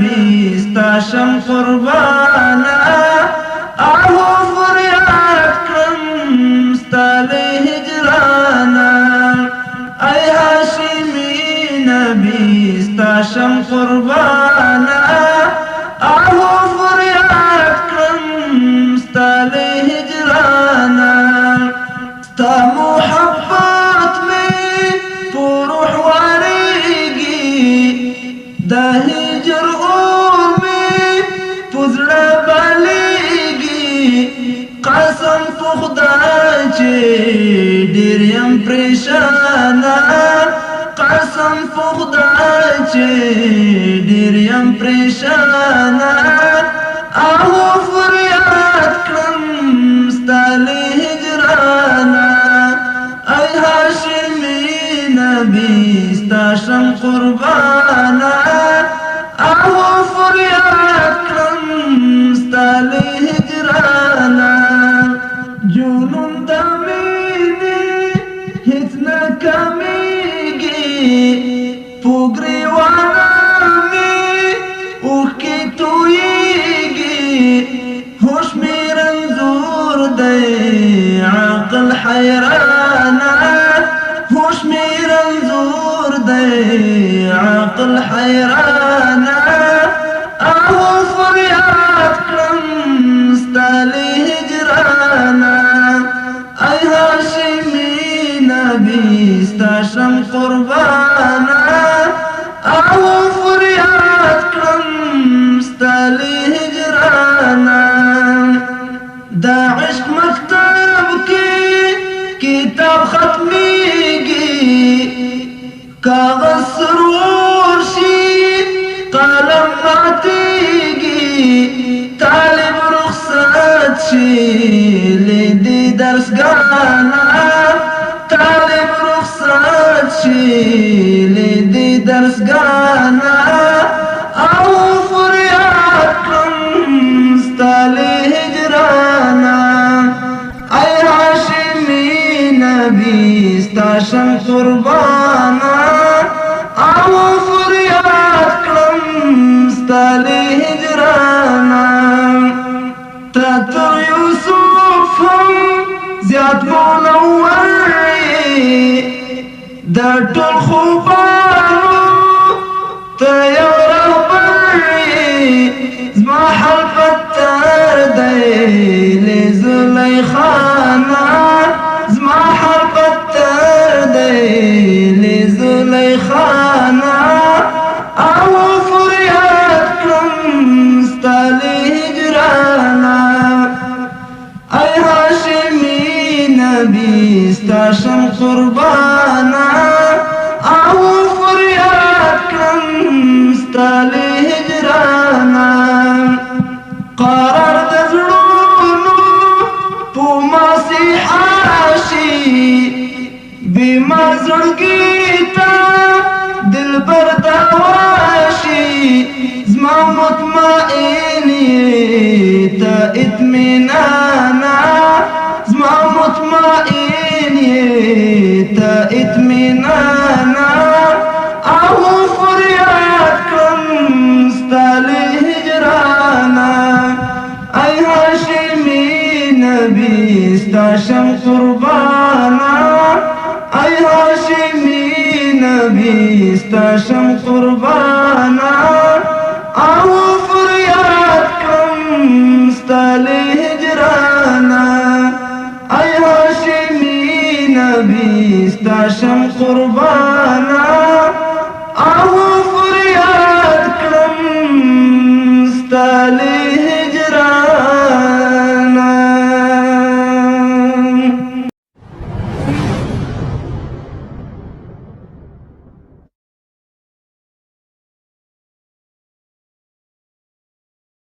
نبی ستاشم قربانا آهو فریاد کرم ستالی هجرانا ای هاشمی نبی ستاشم قربانا آهو فریاد کرم ستالی هجرانا ستا محبت میں پروح واریگی دا هجر اور میں پزڑا بالیگی قسم پخدا چے ڈیریم پریشانا قسم پخدا چے ڈیریم پریشانا آہو فریاد کرم ستالی هجرانا ای هاشمی نبی ستاشم قربانا آهو فریاد کرم ستالی هجرانا جنون دمینی هیچ نکمیگی پوگریوانا می اوخ کی تویگی ہوش می رنزور دے عقل حیرانا ہوش می رنزور دے عقل حیرانا آہو فریاد کرم ستالی هجرانا ای هاشمی نبی ستاشم قربانا آهو فریاد کرم ستالی هجرانا دا عشق مکتب کی کتاب ختمیگی کاغذ سرور شی قلم ماتیگی طالب رخصت شی لیدی درس گانا طالب رخصت شی لیدی درس گانا آہو فریاد کرم ستالی هجرانا ای هاشمی نبی ستاشم قربانا آہو فریاد کرم ستالی هجرانا تاتر یوسف هم زیاد منوری در طول خوبانو تیو رهبری زما حلفت دی زلیخانا زما حلفت دی زلیخانا آهو فریاد کرم ستالی هجرانا ای هاشمی نبی ستاشم قربانا آهو فریاد کرم ستالی هجرانا قرار دزلونو پو مسیحا شی بیما زړګیتا دل بردواشی زما مطمئن تا اطمینانا زما مطمئن تا اطمینانا آهو فریاد کرم ستالی هجرانا ای هاشمی نبی ستاشم قربانا ای هاشمی نبی ستاشم قربانا آهو فریاد کرم ستالی هجرانا ای هاشمی نبی ستاشم قربانا